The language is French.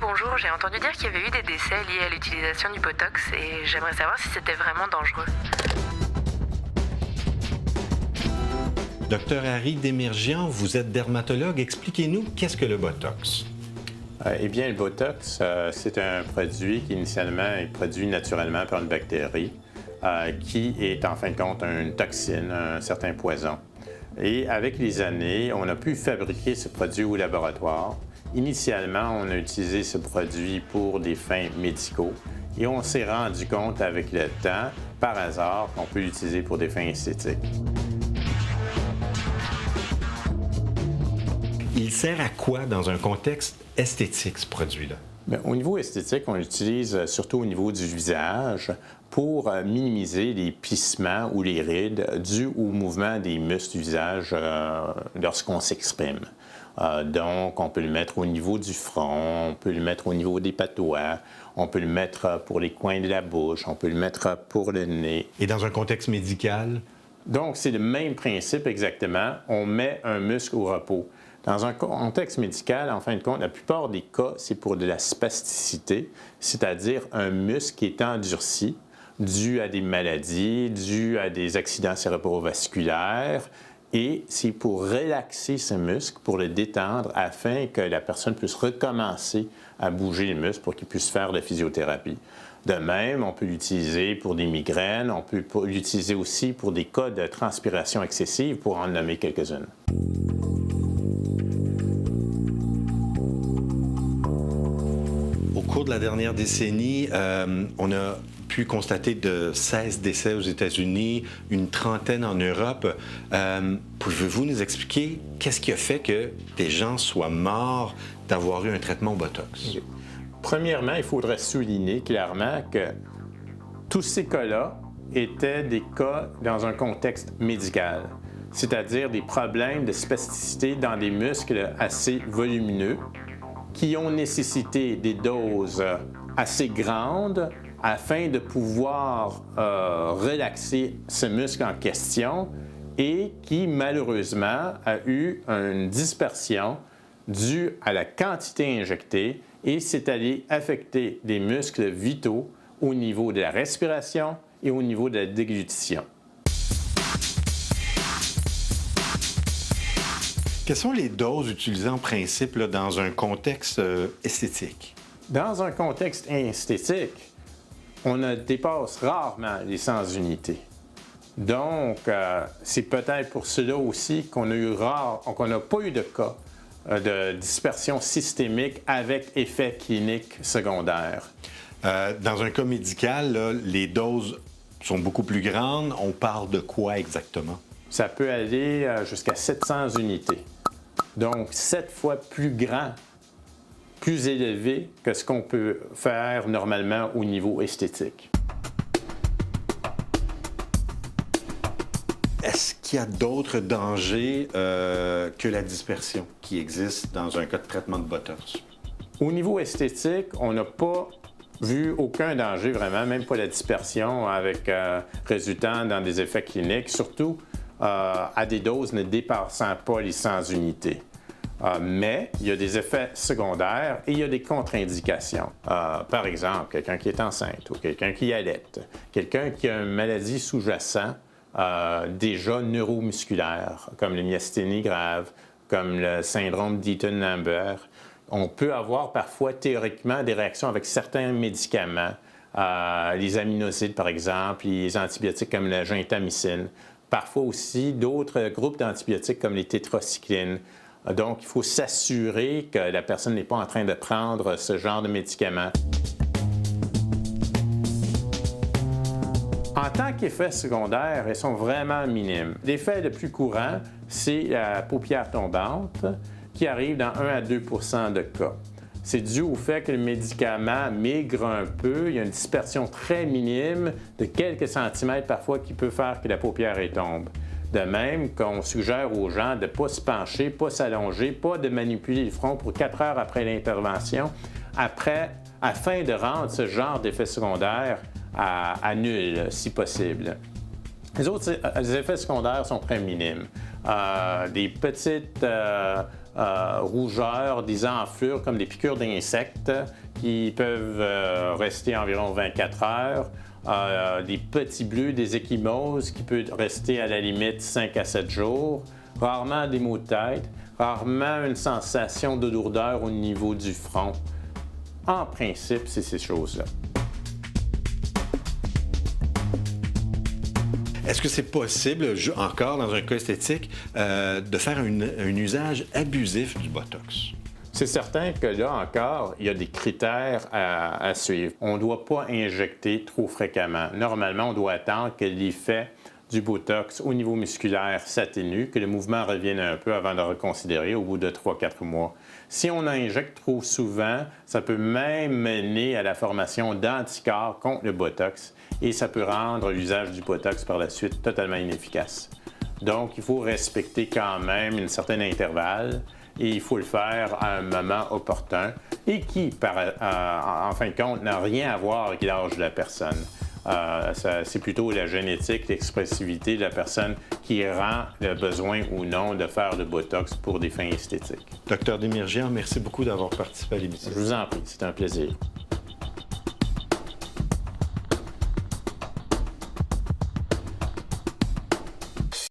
bonjour. J'ai entendu dire qu'il y avait eu des décès liés à l'utilisation du Botox et j'aimerais savoir si c'était vraiment dangereux. Docteur Harry Demirjian, vous êtes dermatologue. Expliquez-nous qu'est-ce que le Botox? Eh bien, le Botox, c'est un produit qui initialement est produit naturellement par une bactérie qui est en fin de compte une toxine, un certain poison. Et avec les années, on a pu fabriquer ce produit au laboratoire. Initialement, on a utilisé ce produit pour des fins médicaux et on s'est rendu compte avec le temps, par hasard, qu'on peut l'utiliser pour des fins esthétiques. Il sert à quoi dans un contexte esthétique, ce produit-là? Bien, au niveau esthétique, on l'utilise surtout au niveau du visage pour minimiser les plissements ou les rides dus au mouvement des muscles du visage lorsqu'on s'exprime. Donc, on peut le mettre au niveau du front, on peut le mettre au niveau des patois, on peut le mettre pour les coins de la bouche, on peut le mettre pour le nez. Et dans un contexte médical? Donc, c'est le même principe exactement. On met un muscle au repos. Dans un contexte médical, en fin de compte, la plupart des cas, c'est pour de la spasticité, c'est-à-dire un muscle qui est endurci dû à des maladies, dû à des accidents cérébrovasculaires, et c'est pour relaxer ce muscle, pour le détendre, afin que la personne puisse recommencer à bouger les muscles pour qu'il puisse faire de la physiothérapie. De même, on peut l'utiliser pour des migraines, on peut l'utiliser aussi pour des cas de transpiration excessive, pour en nommer quelques-unes. Au cours de la dernière décennie, on a pu constater de 16 décès aux États-Unis, une trentaine en Europe. Pouvez-vous nous expliquer qu'est-ce qui a fait que des gens soient morts d'avoir eu un traitement au Botox? Premièrement, il faudrait souligner clairement que tous ces cas-là étaient des cas dans un contexte médical, c'est-à-dire des problèmes de spasticité dans des muscles assez volumineux qui ont nécessité des doses assez grandes afin de pouvoir relaxer ce muscle en question et qui, malheureusement, a eu une dispersion due à la quantité injectée et c'est allé affecter des muscles vitaux au niveau de la respiration et au niveau de la déglutition. Quelles sont les doses utilisées en principe là, dans un contexte esthétique? Dans un contexte esthétique, on dépasse rarement les 100 unités. Donc, c'est peut-être pour cela aussi qu'on n'a pas eu de cas de dispersion systémique avec effet clinique secondaire. Dans un cas médical, là, les doses sont beaucoup plus grandes. On parle de quoi exactement? Ça peut aller jusqu'à 700 unités. Donc, 7 fois plus grand, plus élevé que ce qu'on peut faire normalement au niveau esthétique. Est-ce qu'il y a d'autres dangers que la dispersion qui existent dans un cas de traitement de Botox? Au niveau esthétique, on n'a pas vu aucun danger vraiment, même pas la dispersion avec résultant dans des effets cliniques, surtout à des doses ne dépassant pas les 100 unités. Mais il y a des effets secondaires et il y a des contre-indications. Par exemple, quelqu'un qui est enceinte ou quelqu'un qui allaite, quelqu'un qui a une maladie sous-jacente déjà neuromusculaire, comme la myasthénie grave, comme le syndrome d'Eaton-Lambert. On peut avoir parfois théoriquement des réactions avec certains médicaments, les aminosides par exemple, les antibiotiques comme la gentamicine, parfois aussi d'autres groupes d'antibiotiques comme les tétracyclines. Donc, il faut s'assurer que la personne n'est pas en train de prendre ce genre de médicaments. En tant qu'effets secondaires, ils sont vraiment minimes. L'effet le plus courant, c'est la paupière tombante, qui arrive dans 1 à 2 % de cas. C'est dû au fait que le médicament maigre un peu, il y a une dispersion très minime de quelques centimètres parfois qui peut faire que la paupière tombe. De même qu'on suggère aux gens de ne pas se pencher, pas s'allonger, pas de manipuler le front pour 4 heures après l'intervention, afin de rendre ce genre d'effet secondaire à nul, si possible. Les autres effets secondaires sont très minimes. Des petites rougeurs, des enflures comme des piqûres d'insectes qui peuvent rester environ 24 heures, des petits bleus, des ecchymoses qui peuvent rester à la limite 5 à 7 jours, rarement des maux de tête, rarement une sensation de lourdeur au niveau du front. En principe, c'est ces choses-là. Est-ce que c'est possible, encore dans un cas esthétique, de faire un usage abusif du Botox? C'est certain que là encore, il y a des critères à suivre. On ne doit pas injecter trop fréquemment. Normalement, on doit attendre que l'effet du Botox au niveau musculaire s'atténue, que le mouvement revienne un peu avant de reconsidérer au bout de 3-4 mois. Si on injecte trop souvent, ça peut même mener à la formation d'anticorps contre le Botox et ça peut rendre l'usage du Botox par la suite totalement inefficace. Donc, il faut respecter quand même un certain intervalle et il faut le faire à un moment opportun et qui, en fin de compte, n'a rien à voir avec l'âge de la personne. C'est plutôt la génétique, l'expressivité de la personne qui rend le besoin ou non de faire le Botox pour des fins esthétiques. Docteur Desmirgian, merci beaucoup d'avoir participé à l'émission. Je vous en prie, c'est un plaisir.